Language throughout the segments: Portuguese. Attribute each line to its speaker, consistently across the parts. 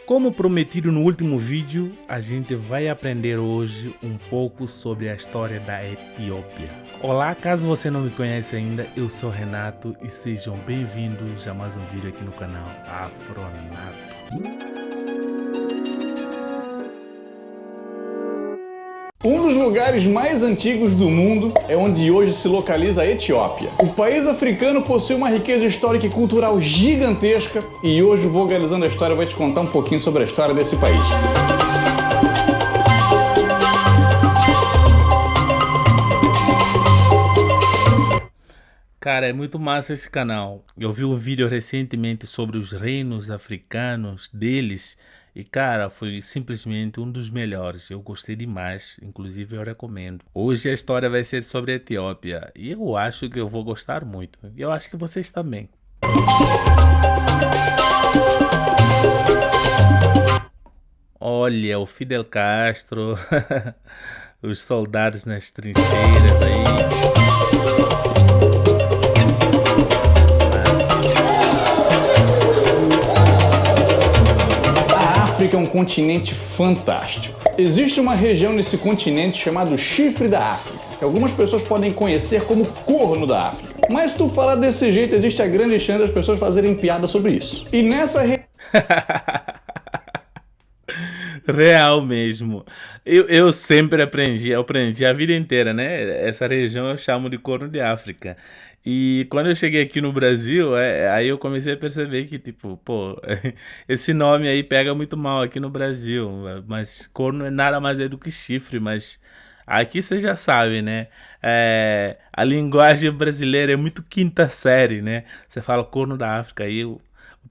Speaker 1: Como prometido no último vídeo, a gente vai aprender hoje um pouco sobre a história da Etiópia. Olá, caso você não me conhece ainda, eu sou Renato e sejam bem-vindos a mais um vídeo aqui no canal Afronato.
Speaker 2: Um dos lugares mais antigos do mundo é onde hoje se localiza a Etiópia. O país africano possui uma riqueza histórica e cultural gigantesca e hoje o Vogalizando a História vai te contar um pouquinho sobre a história desse país.
Speaker 1: Cara, é muito massa esse canal. Eu vi um vídeo recentemente sobre os reinos africanos deles e, cara, foi simplesmente um dos melhores. Eu gostei demais, inclusive eu recomendo. Hoje a história vai ser sobre a Etiópia e eu acho que eu vou gostar muito. E eu acho que vocês também. Olha, o Fidel Castro, os soldados nas trincheiras aí.
Speaker 2: A África é um continente fantástico. Existe uma região nesse continente chamada Chifre da África, que algumas pessoas podem conhecer como Corno da África. Mas se tu falar desse jeito, existe a grande chance das pessoas fazerem piada sobre isso. E nessa
Speaker 1: Real mesmo. Eu sempre aprendi a vida inteira, né? Essa região eu chamo de Corno de África. E quando eu cheguei aqui no Brasil, aí eu comecei a perceber que, tipo, pô, esse nome aí pega muito mal aqui no Brasil. Mas corno é nada mais é do que chifre, mas aqui você já sabe, né? A linguagem brasileira é muito quinta série, né? Você fala corno da África, aí o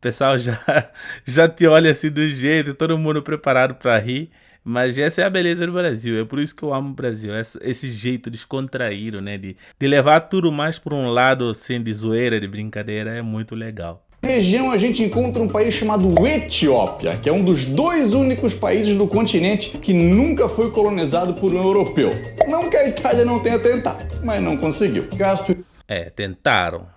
Speaker 1: pessoal já te olha assim do jeito, todo mundo preparado para rir. Mas essa é a beleza do Brasil, é por isso que eu amo o Brasil, esse jeito descontraído, né? De levar tudo mais por um lado, assim, de zoeira, de brincadeira, é muito legal.
Speaker 2: região a gente encontra um país chamado Etiópia, que é um dos dois únicos países do continente que nunca foi colonizado por um europeu. Não que a Itália não tenha tentado, mas não conseguiu.
Speaker 1: Tentaram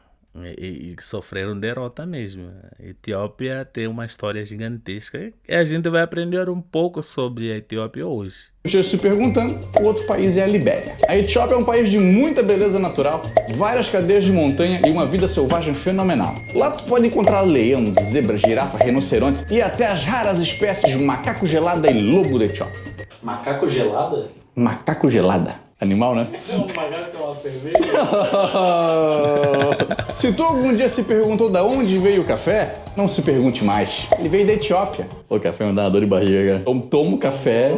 Speaker 1: e sofreram derrota mesmo. A Etiópia tem uma história gigantesca e a gente vai aprender um pouco sobre a Etiópia hoje.
Speaker 2: Você se perguntando, o outro país é a Libéria. A Etiópia é um país de muita beleza natural, várias cadeias de montanha e uma vida selvagem fenomenal. Lá tu pode encontrar leão, zebra, girafa, rinoceronte e até as raras espécies de macaco gelada e lobo da Etiópia.
Speaker 3: Macaco gelada?
Speaker 2: Macaco gelada. Animal, né?
Speaker 3: Não, macaco é uma cerveja.
Speaker 2: Se tu algum dia se perguntou de onde veio o café, não se pergunte mais. Ele veio da Etiópia. O café me dá uma dor de barriga. Então toma o café.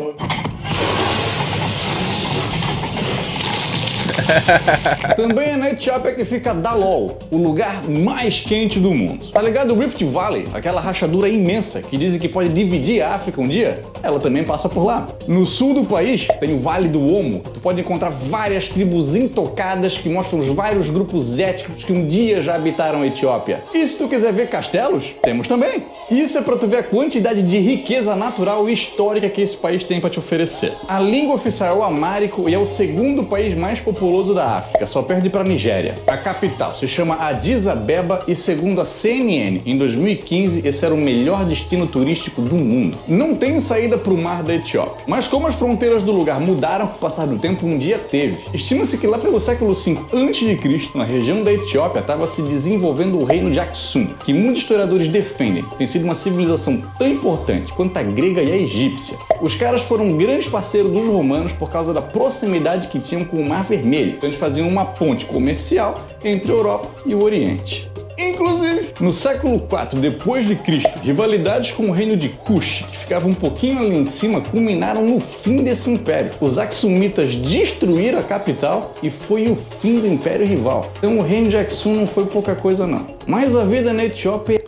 Speaker 2: Também é na Etiópia que fica Dalol, o lugar mais quente do mundo. Tá ligado o Rift Valley, aquela rachadura imensa que dizem que pode dividir a África um dia? Ela também passa por lá. No sul do país tem o Vale do Omo. Tu pode encontrar várias tribos intocadas que mostram os vários grupos étnicos que um dia já habitaram a Etiópia. E se tu quiser ver castelos, temos também. Isso é pra tu ver a quantidade de riqueza natural e histórica que esse país tem pra te oferecer. A língua oficial é o amárico e é o segundo país mais populoso da África, só perde para a Nigéria. A capital se chama Addis Abeba e, segundo a CNN, em 2015 esse era o melhor destino turístico do mundo. Não tem saída para o mar da Etiópia, mas como as fronteiras do lugar mudaram com o passar do tempo, um dia teve. Estima-se que lá pelo século V a.C., na região da Etiópia estava se desenvolvendo o reino de Aksum, que muitos historiadores defendem tem sido uma civilização tão importante quanto a grega e a egípcia. Os caras foram grandes parceiros dos romanos por causa da proximidade que tinham com o Mar Vermelho. Então eles faziam uma ponte comercial entre a Europa e o Oriente. Inclusive, no século IV depois de Cristo, rivalidades com o reino de Kush, que ficava um pouquinho ali em cima, culminaram no fim desse império. Os Aksumitas destruíram a capital e foi o fim do império rival. Então o reino de Aksum não foi pouca coisa não. Mas a vida na Etiópia...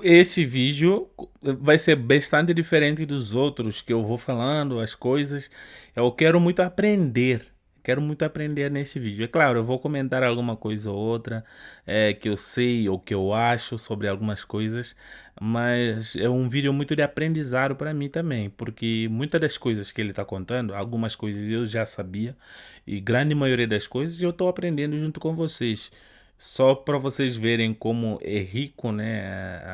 Speaker 1: Esse vídeo vai ser bastante diferente dos outros que eu vou falando, as coisas. Eu quero muito aprender. Quero muito aprender nesse vídeo. É claro, eu vou comentar alguma coisa ou outra que eu sei ou que eu acho sobre algumas coisas, mas é um vídeo muito de aprendizado para mim também, porque muitas das coisas que ele está contando, algumas coisas eu já sabia e grande maioria das coisas eu estou aprendendo junto com vocês. Só para vocês verem como é rico, né,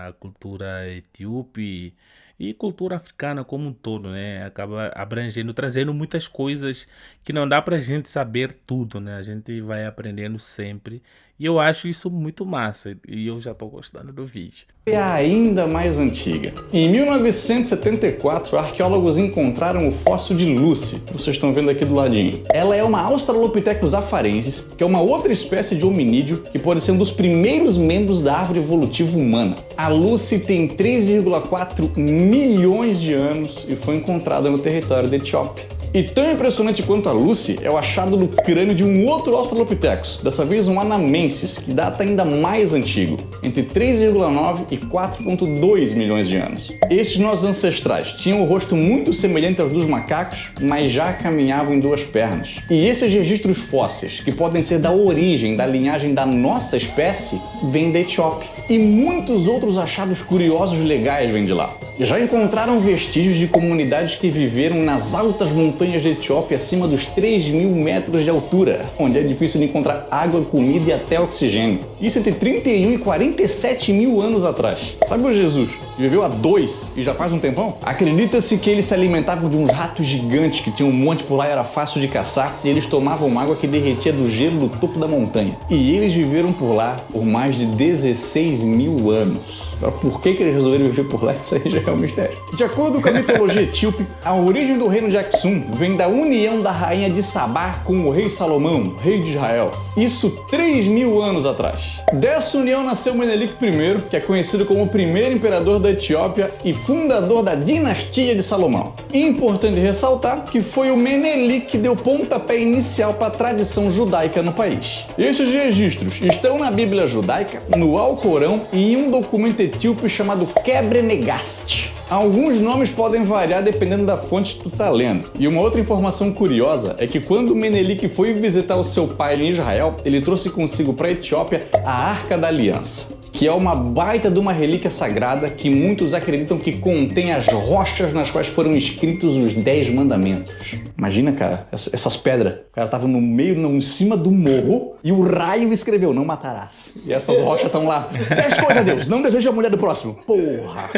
Speaker 1: a cultura etíope e cultura africana como um todo, né? Acaba abrangendo, trazendo muitas coisas que não dá pra gente saber tudo, né? A gente vai aprendendo sempre. E eu acho isso muito massa. E eu já tô gostando do vídeo.
Speaker 2: É ainda mais antiga. Em 1974, arqueólogos encontraram o fóssil de Lucy, que vocês estão vendo aqui do ladinho. Ela é uma Australopithecus afarensis, que é uma outra espécie de hominídeo que pode ser um dos primeiros membros da árvore evolutiva humana. A Lucy tem 3,4 milhões de anos e foi encontrada no território da Etiópia. E tão impressionante quanto a Lucy é o achado do crânio de um outro Australopithecus, dessa vez um Anamensis, que data ainda mais antigo, entre 3,9 e 4,2 milhões de anos. Estes nossos ancestrais tinham o rosto muito semelhante aos dos macacos, mas já caminhavam em duas pernas. E esses registros fósseis, que podem ser da origem da linhagem da nossa espécie, vêm da Etiópia. E muitos outros achados curiosos legais vêm de lá. Já encontraram vestígios de comunidades que viveram nas altas montanhas da Etiópia acima dos 3.000 metros de altura, onde é difícil de encontrar água, comida e até oxigênio. Isso entre 31 e 47 mil anos atrás. Sabe o Jesus, que viveu há 2 e já faz um tempão? Acredita-se que eles se alimentavam de uns ratos gigantes que tinham um monte por lá e era fácil de caçar, e eles tomavam água que derretia do gelo do topo da montanha. E eles viveram por lá por mais de 16 mil anos. Agora, por que eles resolveram viver por lá? Isso aí já é um mistério. De acordo com a mitologia etíope, a origem do reino de Aksum vem da união da rainha de Sabá com o rei Salomão, rei de Israel. Isso 3.000 anos atrás. Dessa união nasceu Menelik I, que é conhecido como o primeiro imperador da Etiópia e fundador da dinastia de Salomão. Importante ressaltar que foi o Menelik que deu pontapé inicial para a tradição judaica no país. Esses registros estão na Bíblia judaica, no Alcorão e em um documento etíope chamado Kebrenegast. Alguns nomes podem variar dependendo da fonte que tu tá lendo. E uma outra informação curiosa é que quando Menelik foi visitar o seu pai em Israel, ele trouxe consigo para a Etiópia a Arca da Aliança, que é uma baita de uma relíquia sagrada que muitos acreditam que contém as rochas nas quais foram escritos os 10 mandamentos. Imagina, cara, essas pedras. O cara tava no meio, em cima do morro, e o raio escreveu, não matarás. E essas rochas estão lá. 10 coisas a Deus, não deseja a mulher do próximo. Porra!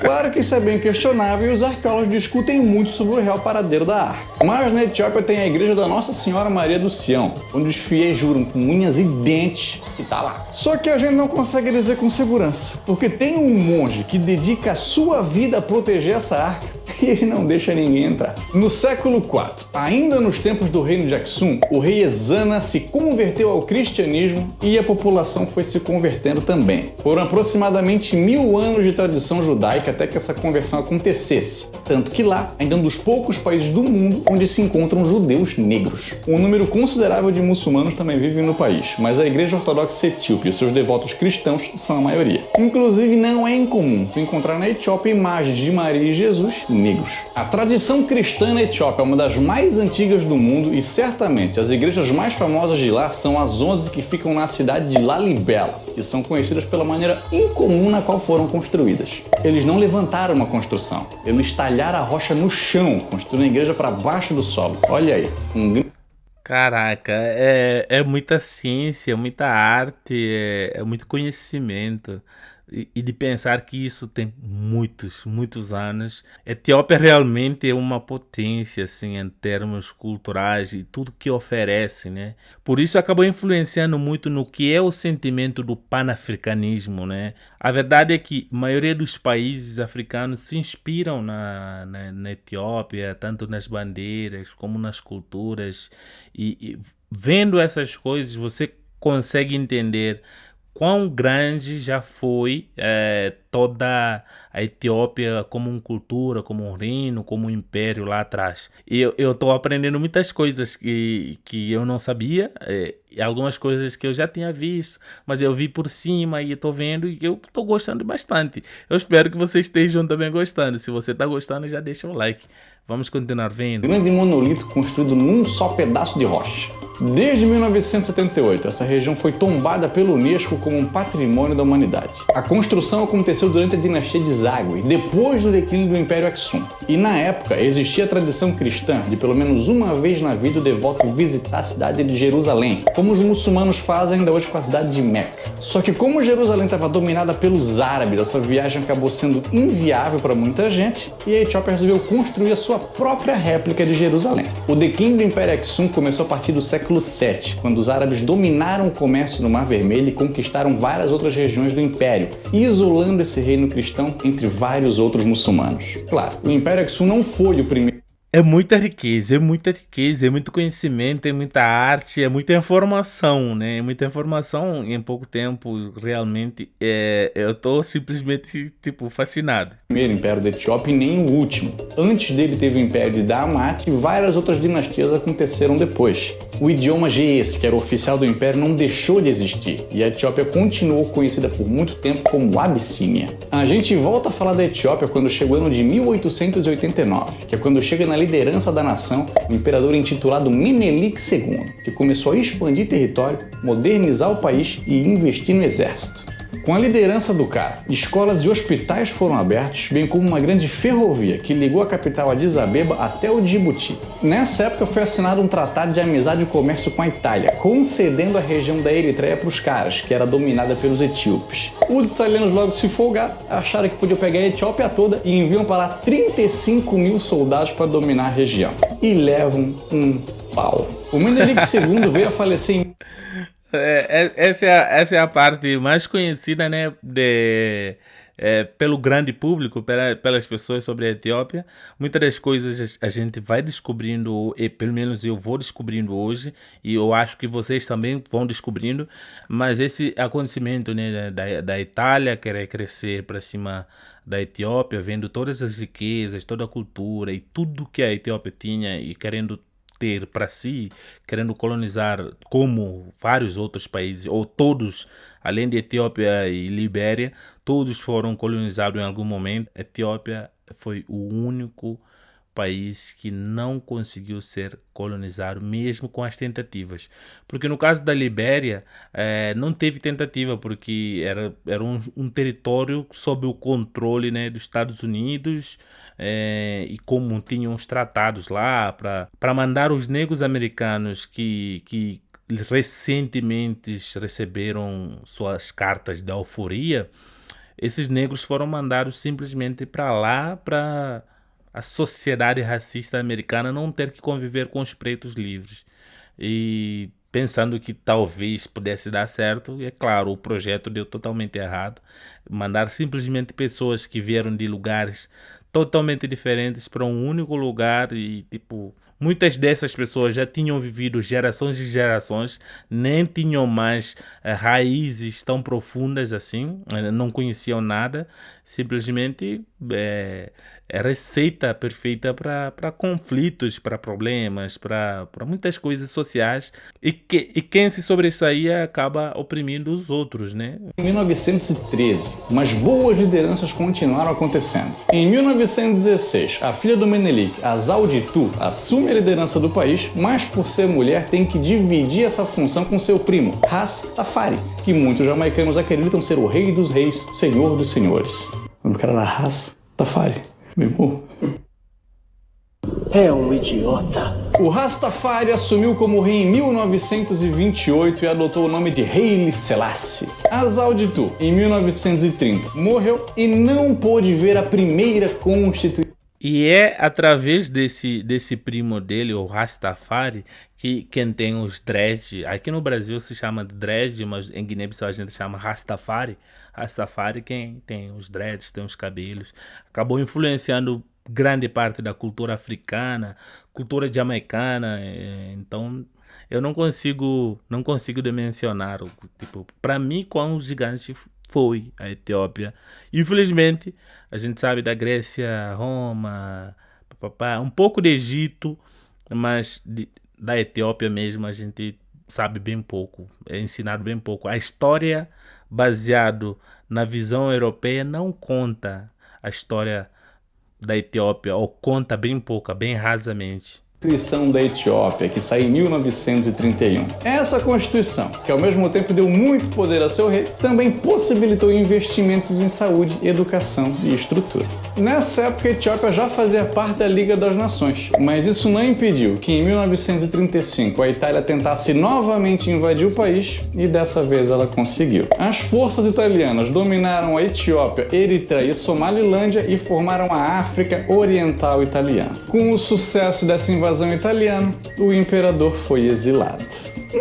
Speaker 2: Claro que isso é bem questionável e os arqueólogos discutem muito sobre o real paradeiro da arca. Mas na Etiópia tem a igreja da Nossa Senhora Maria do Sião, onde os fiéis juram com unhas e dentes e tá lá. Só que a gente não consegue dizer com segurança, porque tem um monge que dedica a sua vida a proteger essa arca e ele não deixa ninguém entrar. No século IV, ainda nos tempos do reino de Aksum, o rei Ezana se converteu ao cristianismo e a população foi se convertendo também. Foram aproximadamente 1000 anos de tradição judaica até que essa conversão acontecesse. Tanto que lá, ainda é um dos poucos países do mundo onde se encontram judeus negros. Um número considerável de muçulmanos também vivem no país, mas a Igreja Ortodoxa Etíope e seus devotos cristãos são a maioria. Inclusive, não é incomum tu encontrar na Etiópia imagens de Maria e Jesus negros. A tradição cristã na Etiópia é uma das mais antigas do mundo e certamente as igrejas mais famosas de lá são as 11 que ficam na cidade de Lalibela, que são conhecidas pela maneira incomum na qual foram construídas. Eles não levantaram uma construção, eles talharam a rocha no chão, construindo a igreja para baixo do solo. Olha aí,
Speaker 1: Caraca, é muita ciência, muita arte, é muito conhecimento. E de pensar que isso tem muitos anos. A Etiópia realmente é uma potência, assim, em termos culturais e tudo que oferece, né? Por isso acabou influenciando muito no que é o sentimento do panafricanismo, né? A verdade é que a maioria dos países africanos se inspiram na Etiópia, tanto nas bandeiras como nas culturas. E vendo essas coisas, você consegue entender quão grande já foi toda a Etiópia como uma cultura, como um reino, como um império lá atrás. E eu estou aprendendo muitas coisas que eu não sabia, e algumas coisas que eu já tinha visto, mas eu vi por cima e estou vendo e eu estou gostando bastante. Eu espero que vocês estejam também gostando. Se você está gostando, já deixa o like. Vamos continuar vendo.
Speaker 2: Grande monolito construído num só pedaço de rocha. Desde 1978, essa região foi tombada pelo Unesco como um patrimônio da humanidade. A construção aconteceu durante a dinastia de Zagwe, depois do declínio do Império Aksum. E na época existia a tradição cristã de pelo menos uma vez na vida o devoto visitar a cidade de Jerusalém, como os muçulmanos fazem ainda hoje com a cidade de Meca. Só que como Jerusalém estava dominada pelos árabes, essa viagem acabou sendo inviável para muita gente e a Etiópia resolveu construir a sua própria réplica de Jerusalém. O declínio do Império Aksum começou a partir do século VII, quando os árabes dominaram o comércio no Mar Vermelho e conquistaram várias outras regiões do Império, isolando esse reino cristão entre vários outros muçulmanos. Claro, o Império Aksum não foi o primeiro.
Speaker 1: É muita riqueza, é muito conhecimento, é muita arte, é muita informação, né? É muita informação em pouco tempo, realmente. Eu tô simplesmente, tipo, fascinado.
Speaker 2: Primeiro império da Etiópia e nem o último. Antes dele teve o Império de Damat e várias outras dinastias aconteceram depois. O idioma ge'ez, que era o oficial do Império, não deixou de existir e a Etiópia continuou conhecida por muito tempo como Abissínia. A gente volta a falar da Etiópia quando chegou o ano de 1889, que é quando chega na liderança da nação o imperador intitulado Menelik II, que começou a expandir território, modernizar o país e investir no exército. Com a liderança do cara, escolas e hospitais foram abertos, bem como uma grande ferrovia que ligou a capital Addis Abeba até o Djibouti. Nessa época foi assinado um tratado de amizade e comércio com a Itália, concedendo a região da Eritreia para os caras, que era dominada pelos etíopes. Os italianos logo se folgaram, acharam que podiam pegar a Etiópia toda e enviam para lá 35 mil soldados para dominar a região. E levam um pau. O Menelik II veio a falecer em
Speaker 1: Essa é a parte mais conhecida, né, pelo grande público, pelas pessoas sobre a Etiópia. Muitas das coisas a gente vai descobrindo, e pelo menos eu vou descobrindo hoje, e eu acho que vocês também vão descobrindo, mas esse acontecimento, né, da Itália querer crescer para cima da Etiópia, vendo todas as riquezas, toda a cultura e tudo que a Etiópia tinha e querendo ter para si, querendo colonizar como vários outros países, ou todos, além de Etiópia e Libéria, todos foram colonizados em algum momento. A Etiópia foi o único país que não conseguiu ser colonizado, mesmo com as tentativas. Porque no caso da Libéria, não teve tentativa, porque era um território sob o controle, né, dos Estados Unidos, e como tinham os tratados lá para mandar os negros americanos que recentemente receberam suas cartas de alforria, esses negros foram mandados simplesmente para lá, para a sociedade racista americana não ter que conviver com os pretos livres. E pensando que talvez pudesse dar certo, e é claro, o projeto deu totalmente errado. Mandar simplesmente pessoas que vieram de lugares totalmente diferentes para um único lugar e, tipo, muitas dessas pessoas já tinham vivido gerações e gerações, nem tinham mais raízes tão profundas assim, não conheciam nada, simplesmente é receita perfeita para conflitos, para problemas, para muitas coisas sociais, e quem se sobressaía acaba oprimindo os outros, né?
Speaker 2: Em 1913, mas boas lideranças continuaram acontecendo. Em 1916, a filha do Menelik, Azal Ditu, assume a liderança do país, mas por ser mulher tem que dividir essa função com seu primo, Ras Tafari, que muitos jamaicanos acreditam ser o rei dos reis, senhor dos senhores. O cara era Ras Tafari. Meu irmão.
Speaker 4: É um idiota.
Speaker 2: O Rastafari assumiu como rei em 1928 e adotou o nome de Haile Selassie. Azal Ditu, em 1930, morreu e não pôde ver a primeira Constituição.
Speaker 1: E é através desse primo dele, o Rastafari, que quem tem os dread, aqui no Brasil se chama de dread, mas em Guiné-Bissau a gente chama Rastafari. Rastafari, quem tem os dreads, tem os cabelos, acabou influenciando grande parte da cultura africana, cultura jamaicana. Então eu não consigo dimensionar, tipo, para mim quão gigante foi a Etiópia. Infelizmente, a gente sabe da Grécia, Roma, um pouco de Egito, mas da Etiópia mesmo a gente sabe bem pouco, é ensinado bem pouco. A história baseado na visão europeia não conta a história da Etiópia, ou conta bem pouca, bem rasamente.
Speaker 2: Constituição da Etiópia, que saiu em 1931. Essa Constituição, que ao mesmo tempo deu muito poder a seu rei, também possibilitou investimentos em saúde, educação e estrutura. Nessa época, a Etiópia já fazia parte da Liga das Nações, mas isso não impediu que em 1935 a Itália tentasse novamente invadir o país e dessa vez ela conseguiu. As forças italianas dominaram a Etiópia, Eritreia e Somalilândia e formaram a África Oriental Italiana. Com o sucesso dessa invasão italiana, o imperador foi exilado.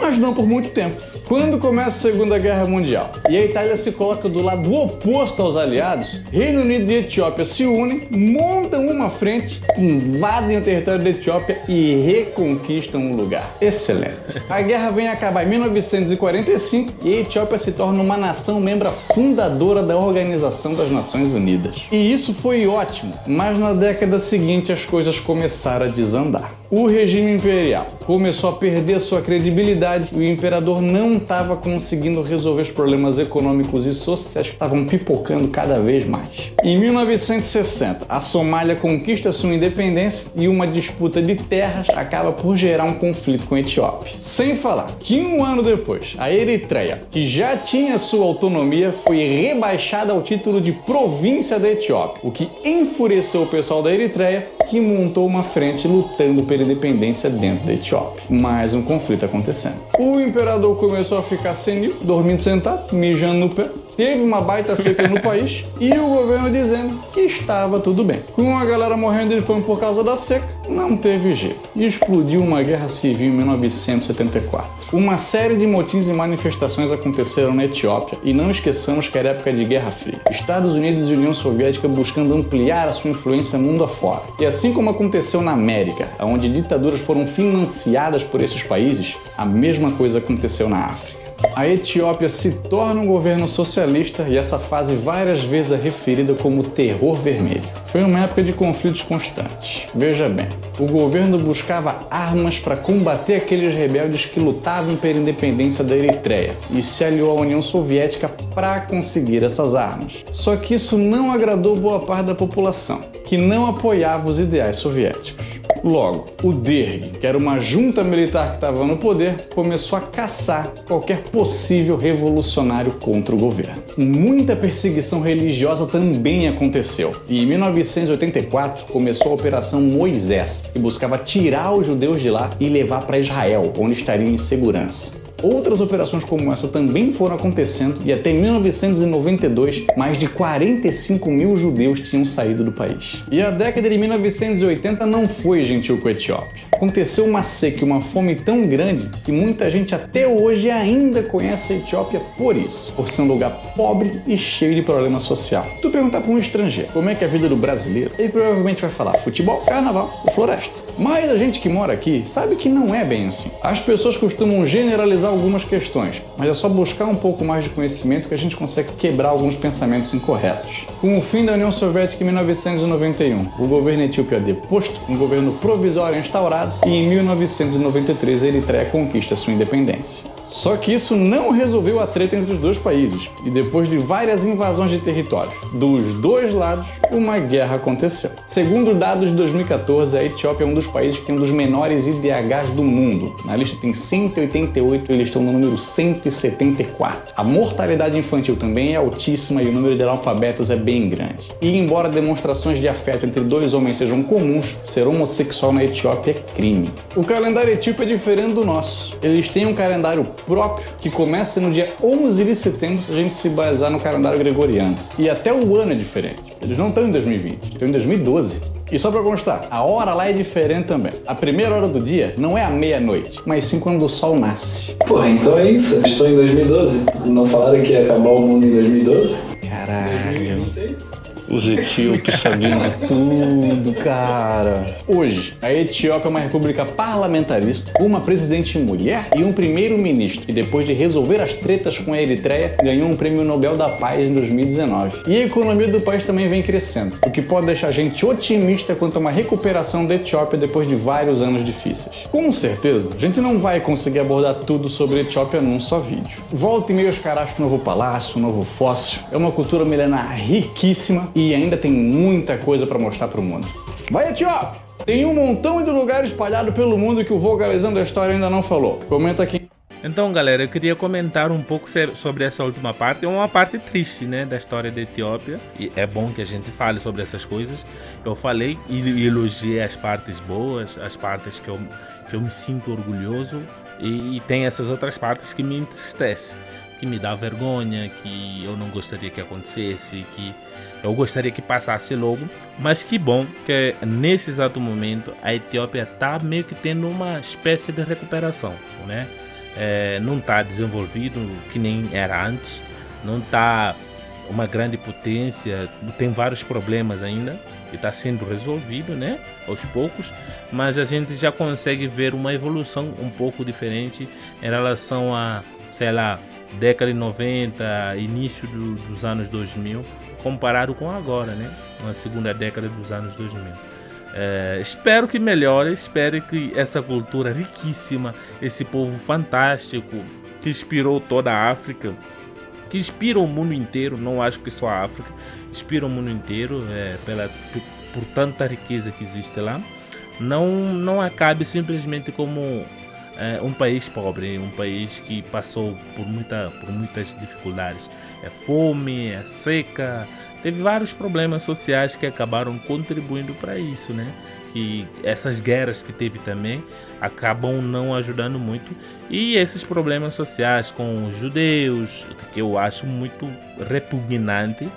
Speaker 2: Mas não por muito tempo. Quando começa a Segunda Guerra Mundial e a Itália se coloca do lado oposto aos aliados, Reino Unido e Etiópia se unem, montam uma frente, invadem o território da Etiópia e reconquistam o lugar. Excelente. A guerra vem acabar em 1945 e a Etiópia se torna uma nação membro fundadora da Organização das Nações Unidas. E isso foi ótimo, mas na década seguinte as coisas começaram a desandar. O regime imperial começou a perder sua credibilidade e o imperador não estava conseguindo resolver os problemas econômicos e sociais que estavam pipocando cada vez mais. Em 1960, a Somália conquista sua independência e uma disputa de terras acaba por gerar um conflito com a Etiópia. Sem falar que um ano depois, a Eritreia, que já tinha sua autonomia, foi rebaixada ao título de província da Etiópia, o que enfureceu o pessoal da Eritreia, que montou uma frente lutando pela independência dentro da Etiópia. Mais um conflito acontecendo. O imperador começou a ficar senil, dormindo sentado, mijando no pé, teve uma baita seca no país e o governo dizendo que estava tudo bem. Com a galera morrendo de fome por causa da seca, não teve jeito. E explodiu uma guerra civil em 1974. Uma série de motins e manifestações aconteceram na Etiópia e não esqueçamos que era época de Guerra Fria. Estados Unidos e União Soviética buscando ampliar a sua influência mundo afora. E assim como aconteceu na América, onde ditaduras foram financiadas por esses países, a mesma coisa aconteceu na África. A Etiópia se torna um governo socialista e essa fase várias vezes é referida como Terror Vermelho. Foi uma época de conflitos constantes. Veja bem, o governo buscava armas para combater aqueles rebeldes que lutavam pela independência da Eritreia e se aliou à União Soviética para conseguir essas armas. Só que isso não agradou boa parte da população, que não apoiava os ideais soviéticos. Logo, o DERG, que era uma junta militar que estava no poder, começou a caçar qualquer possível revolucionário contra o governo. Muita perseguição religiosa também aconteceu, e em 1984 começou a Operação Moisés, que buscava tirar os judeus de lá e levar para Israel, onde estariam em segurança. Outras operações como essa também foram acontecendo e até 1992 mais de 45 mil judeus tinham saído do país. E a década de 1980 não foi gentil com a Etiópia. Aconteceu uma seca e uma fome tão grande que muita gente até hoje ainda conhece a Etiópia por isso, por ser um lugar pobre e cheio de problema social. Tu perguntar para um estrangeiro como é que é a vida do brasileiro, ele provavelmente vai falar futebol, carnaval ou floresta. Mas a gente que mora aqui sabe que não é bem assim. As pessoas costumam generalizar algumas questões, mas é só buscar um pouco mais de conhecimento que a gente consegue quebrar alguns pensamentos incorretos. Com o fim da União Soviética em 1991, o governo etíope é deposto, um governo provisório é instaurado e em 1993 a Eritreia conquista sua independência. Só que isso não resolveu a treta entre os dois países e depois de várias invasões de territórios dos dois lados, uma guerra aconteceu. Segundo dados de 2014, a Etiópia é um dos países que tem um dos menores IDHs do mundo. Na lista tem 188 e eles estão no número 174. A mortalidade infantil também é altíssima e o número de analfabetos é bem grande. E embora demonstrações de afeto entre dois homens sejam comuns, ser homossexual na Etiópia é crime. O calendário etíope é diferente do nosso. Eles têm um calendário próprio que começa no dia 11 de setembro se a gente se basear no calendário gregoriano. E até o ano é diferente. Eles não estão em 2020, estão em 2012. E só pra constar, a hora lá é diferente também. A primeira hora do dia não é a meia-noite, mas sim quando o sol nasce.
Speaker 3: Porra, então é isso. Estou em 2012. Não falaram que ia acabar o mundo em 2012?
Speaker 2: Caralho. Os etíopes sabiam de tudo, cara. Hoje, a Etiópia é uma república parlamentarista, uma presidente mulher e um primeiro-ministro. E depois de resolver as tretas com a Eritreia, ganhou um prêmio Nobel da Paz em 2019. E a economia do país também vem crescendo, o que pode deixar a gente otimista quanto a uma recuperação da Etiópia depois de vários anos difíceis. Com certeza, a gente não vai conseguir abordar tudo sobre a Etiópia num só vídeo. Volta e meia os caras acham um novo palácio, um novo fóssil. É uma cultura milenar riquíssima e ainda tem muita coisa para mostrar para o mundo. Vai, Etiópia! Tem um montão de lugares espalhados pelo mundo que o Vocalizando a História ainda não falou. Comenta aqui.
Speaker 1: Então, galera, eu queria comentar um pouco sobre essa última parte. É uma parte triste, né, da história da Etiópia. E é bom que a gente fale sobre essas coisas. Eu falei e elogiei as partes boas, as partes que eu me sinto orgulhoso. E tem essas outras partes que me entristecem, que me dá vergonha, que eu não gostaria que acontecesse, que eu gostaria que passasse logo. Mas que bom que nesse exato momento a Etiópia está meio que tendo uma espécie de recuperação, né? Não está desenvolvido que nem era antes, não está uma grande potência, tem vários problemas ainda e está sendo resolvido, né, aos poucos, mas a gente já consegue ver uma evolução um pouco diferente em relação a, sei lá, década de 90, início dos anos 2000, comparado com agora, né, na segunda década dos anos 2000. Espero que melhore, espero que essa cultura riquíssima, esse povo fantástico que inspirou toda a África, que inspira o mundo inteiro, não acho que só a África, inspira o mundo inteiro por tanta riqueza que existe lá, não acabe simplesmente como um país pobre, um país que passou por muitas dificuldades. Fome, seca, teve vários problemas sociais que acabaram contribuindo para isso, né? Que essas guerras que teve também acabam não ajudando muito. E esses problemas sociais com os judeus, que eu acho muito repugnante,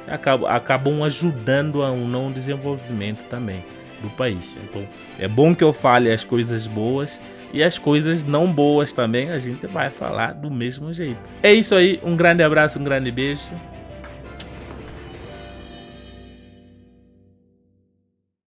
Speaker 1: acabam ajudando a um não desenvolvimento também do país. Então é bom que eu fale as coisas boas e as coisas não boas também a gente vai falar do mesmo jeito. É isso aí, um grande abraço, um grande beijo.